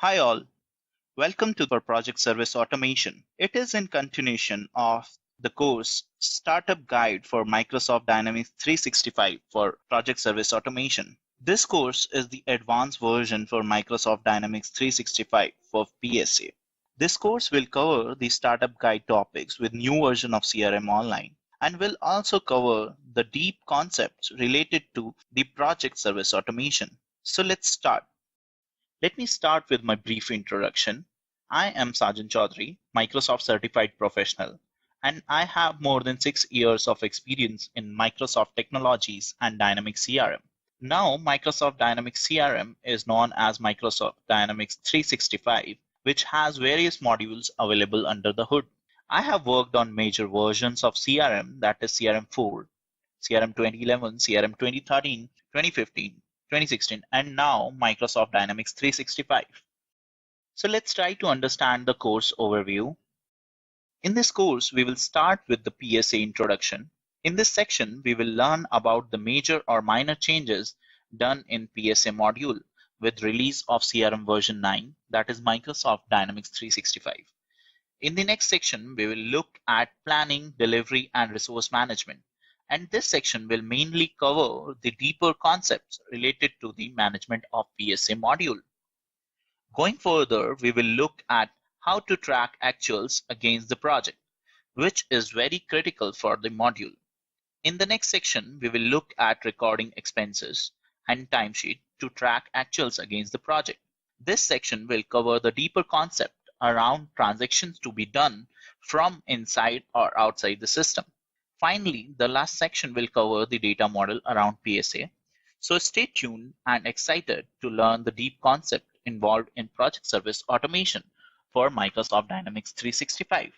Hi all, welcome to the Project Service Automation. It is in continuation of the course Startup Guide for Microsoft Dynamics 365 for Project Service Automation. This course is the advanced version for Microsoft Dynamics 365 for PSA. This course will cover the Startup Guide topics with new version of CRM Online and will also cover the deep concepts related to the Project Service Automation. So let's start. Let me start with my brief introduction. I am Sajan Chaudhary, Microsoft Certified Professional, and I have more than 6 years of experience in Microsoft technologies and Dynamics CRM. Now, Microsoft Dynamics CRM is known as Microsoft Dynamics 365, which has various modules available under the hood. I have worked on major versions of CRM, that is CRM4, CRM 2011, CRM 2013, 2015, 2016, and now Microsoft Dynamics 365. So let's try to understand the course overview. In this course, we will start with the PSA introduction. In this section, we will learn about the major or minor changes done in PSA module with release of CRM version 9, that is Microsoft Dynamics 365. In the next section, we will look at planning, delivery, and resource management. And this section will mainly cover the deeper concepts related to the management of PSA module. Going further, we will look at how to track actuals against the project, which is very critical for the module. In the next section, we will look at recording expenses and timesheet to track actuals against the project. This section will cover the deeper concept around transactions to be done from inside or outside the system. Finally, the last section will cover the data model around PSA. So stay tuned and excited to learn the deep concept involved in project service automation for Microsoft Dynamics 365.